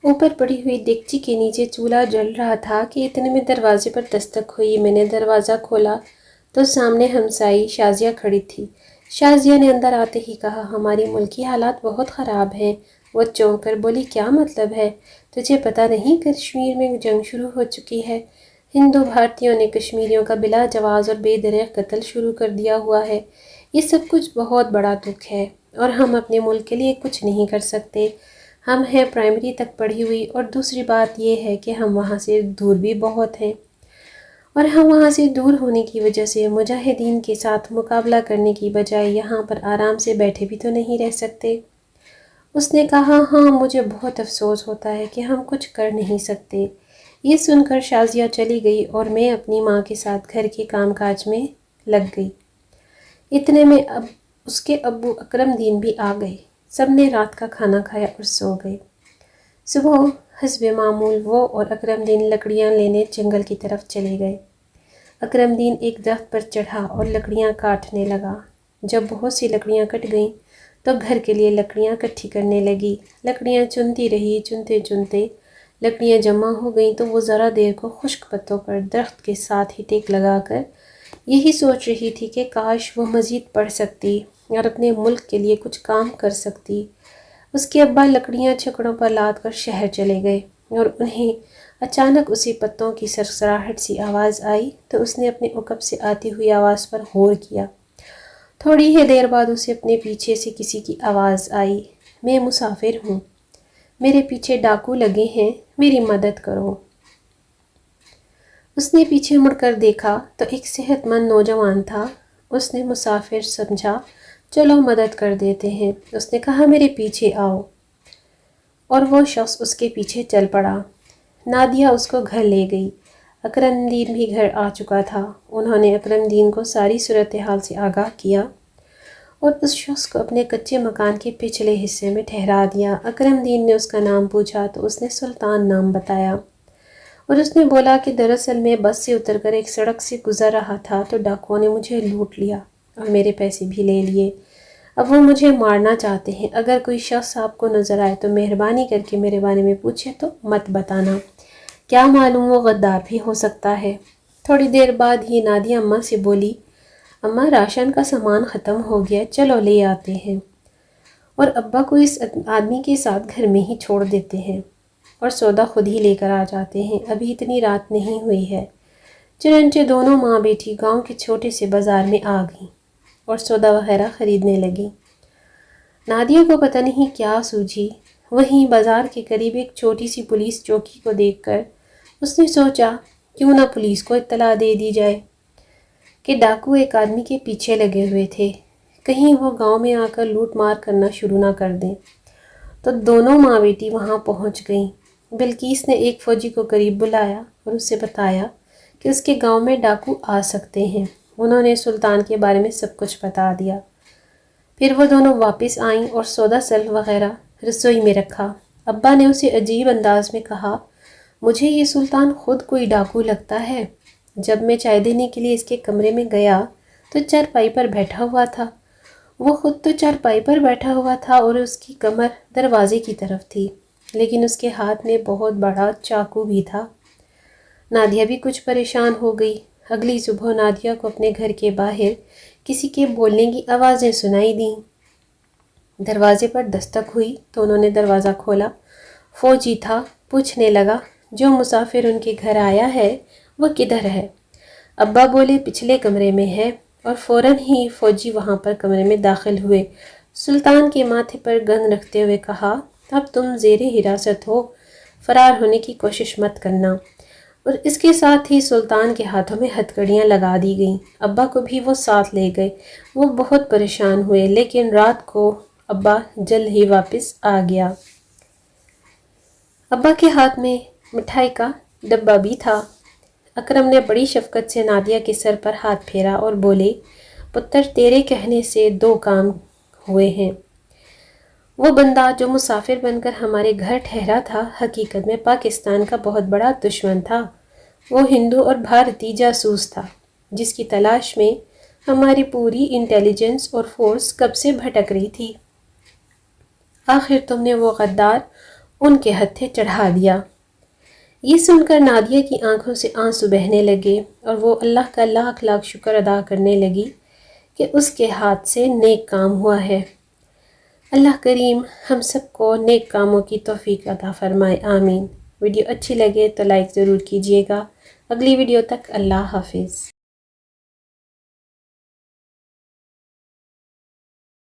اوپر پڑی ہوئی دیگچی کے نیچے چولہا جل رہا تھا کہ اتنے میں دروازے پر دستک ہوئی۔ میں نے دروازہ کھولا تو سامنے ہمسائی شازیہ کھڑی تھی۔ شازیہ نے اندر آتے ہی کہا، ہماری ملکی حالات بہت خراب ہیں۔ وہ چونک کر بولی، کیا مطلب ہے؟ تجھے پتہ نہیں کشمیر میں جنگ شروع ہو چکی ہے؟ ہندو بھارتیوں نے کشمیریوں کا بلا جواز اور بے دریغ قتل شروع کر دیا ہوا ہے۔ یہ سب کچھ بہت بڑا دکھ ہے اور ہم اپنے ملک کے لیے کچھ نہیں کر سکتے۔ ہم ہیں پرائمری تک پڑھی ہوئی، اور دوسری بات یہ ہے کہ ہم وہاں سے دور بھی بہت ہیں، اور ہم وہاں سے دور ہونے کی وجہ سے مجاہدین کے ساتھ مقابلہ کرنے کی بجائے یہاں پر آرام سے بیٹھے بھی تو نہیں رہ سکتے۔ اس نے کہا، ہاں مجھے بہت افسوس ہوتا ہے کہ ہم کچھ کر نہیں سکتے۔ یہ سن کر شازیہ چلی گئی اور میں اپنی ماں کے ساتھ گھر کے کام کاج میں لگ گئی۔ اتنے میں اب اس کے ابو اکرم دین بھی آ گئے۔ سب نے رات کا کھانا کھایا اور سو گئے۔ صبح حسب معمول وہ اور اکرم دین لکڑیاں لینے جنگل کی طرف چلے گئے۔ اکرم دین ایک درخت پر چڑھا اور لکڑیاں کاٹنے لگا۔ جب بہت سی لکڑیاں کٹ گئیں تو گھر کے لیے لکڑیاں اکٹھی کرنے لگی۔ لکڑیاں چنتی رہی، چنتے چنتے لکڑیاں جمع ہو گئیں تو وہ ذرا دیر کو خشک پتوں پر درخت کے ساتھ ہی ٹیک لگا کر یہی سوچ رہی تھی کہ کاش وہ مزید پڑھ سکتی اور اپنے ملک کے لیے کچھ کام کر سکتی۔ اس کے ابا لکڑیاں چھکڑوں پر لاد کر شہر چلے گئے اور انہیں اچانک اسی پتوں کی سرسراہٹ سی آواز آئی تو اس نے اپنے عقب سے آتی ہوئی آواز پر غور کیا۔ تھوڑی ہی دیر بعد اسے اپنے پیچھے سے کسی کی آواز آئی، میں مسافر ہوں، میرے پیچھے ڈاکو لگے ہیں، میری مدد کرو۔ اس نے پیچھے مڑ کر دیکھا تو ایک صحت مند نوجوان تھا۔ اس نے مسافر سمجھا، چلو مدد کر دیتے ہیں۔ اس نے کہا، میرے پیچھے آؤ، اور وہ شخص اس کے پیچھے چل پڑا۔ نادیہ اس کو گھر لے گئی۔ اکرم دین بھی گھر آ چکا تھا۔ انہوں نے اکرم دین کو ساری صورتحال سے آگاہ کیا اور اس شخص کو اپنے کچے مکان کے پچھلے حصے میں ٹھہرا دیا۔ اکرم دین نے اس کا نام پوچھا تو اس نے سلطان نام بتایا، اور اس نے بولا کہ دراصل میں بس سے اتر کر ایک سڑک سے گزر رہا تھا تو ڈاکوؤں نے مجھے لوٹ لیا اور میرے پیسے بھی لے لیے۔ اب وہ مجھے مارنا چاہتے ہیں۔ اگر کوئی شخص آپ کو نظر آئے تو مہربانی کر کے میرے بارے میں پوچھے تو مت بتانا، کیا معلوم وہ غدار بھی ہو سکتا ہے۔ تھوڑی دیر بعد ہی نادیہ اماں سے بولی، اماں راشن کا سامان ختم ہو گیا، چلو لے آتے ہیں، اور ابا کو اس آدمی کے ساتھ گھر میں ہی چھوڑ دیتے ہیں اور سودا خود ہی لے کر آ جاتے ہیں، ابھی اتنی رات نہیں ہوئی ہے۔ چنانچہ دونوں ماں بیٹی گاؤں کے چھوٹے سے بازار میں آ گئیں اور سودا وغیرہ خریدنے لگیں۔ نادیہ کو پتہ نہیں کیا سوجھی۔ وہیں بازار کے قریب ایک چھوٹی سی پولیس چوکی کو دیکھ کر اس نے سوچا، کیوں نہ پولیس کو اطلاع دے دی جائے کہ ڈاکو ایک آدمی کے پیچھے لگے ہوئے تھے، کہیں وہ گاؤں میں آ کر لوٹ مار کرنا شروع نہ کر دیں۔ تو دونوں ماں بیٹی وہاں پہنچ گئیں۔ بلقیس نے ایک فوجی کو قریب بلایا اور اسے بتایا کہ اس کے گاؤں میں ڈاکو آ سکتے ہیں۔ انہوں نے سلطان کے بارے میں سب کچھ بتا دیا۔ پھر وہ دونوں واپس آئیں اور سودا سلف وغیرہ رسوئی میں رکھا۔ ابا نے اسے عجیب انداز میں کہا، مجھے یہ سلطان خود کوئی ڈاکو لگتا ہے۔ جب میں چائے دینے کے لیے اس کے کمرے میں گیا تو چارپائی پر بیٹھا ہوا تھا۔ وہ خود تو چارپائی پر بیٹھا ہوا تھا اور اس کی کمر دروازے کی طرف تھی، لیکن اس کے ہاتھ میں بہت بڑا چاقو بھی تھا۔ نادیہ بھی کچھ پریشان ہو گئی۔ اگلی صبح نادیہ کو اپنے گھر کے باہر کسی کے بولنے کی آوازیں سنائی دیں۔ دروازے پر دستک ہوئی تو انہوں نے دروازہ کھولا۔ فوجی تھا۔ پوچھنے لگا، جو مسافر ان کے گھر آیا ہے وہ کدھر ہے؟ ابا بولے، پچھلے کمرے میں ہے، اور فوراً ہی فوجی وہاں پر کمرے میں داخل ہوئے۔ سلطان کے ماتھے پر گن رکھتے ہوئے کہا، اب تم زیر حراست ہو، فرار ہونے کی کوشش مت کرنا، اور اس کے ساتھ ہی سلطان کے ہاتھوں میں ہتھکڑیاں لگا دی گئیں۔ ابا کو بھی وہ ساتھ لے گئے۔ وہ بہت پریشان ہوئے، لیکن رات کو ابا جلد ہی واپس آ گیا۔ ابا کے ہاتھ میں مٹھائی کا ڈبہ بھی تھا۔ اکرم نے بڑی شفقت سے نادیہ کے سر پر ہاتھ پھیرا اور بولے، پتر تیرے کہنے سے دو کام ہوئے ہیں۔ وہ بندہ جو مسافر بن کر ہمارے گھر ٹھہرا تھا حقیقت میں پاکستان کا بہت بڑا دشمن تھا۔ وہ ہندو اور بھارتی جاسوس تھا جس کی تلاش میں ہماری پوری انٹیلیجنس اور فورس کب سے بھٹک رہی تھی۔ آخر تم نے وہ غدار ان کے ہتھے چڑھا دیا۔ یہ سن کر نادیہ کی آنکھوں سے آنسو بہنے لگے اور وہ اللہ کا لاکھ لاکھ شکر ادا کرنے لگی کہ اس کے ہاتھ سے نیک کام ہوا ہے۔ اللہ کریم ہم سب کو نیک کاموں کی توفیق عطا فرمائے، آمین۔ ویڈیو اچھی لگے تو لائک ضرور کیجیے گا۔ اگلی ویڈیو تک اللہ حافظ۔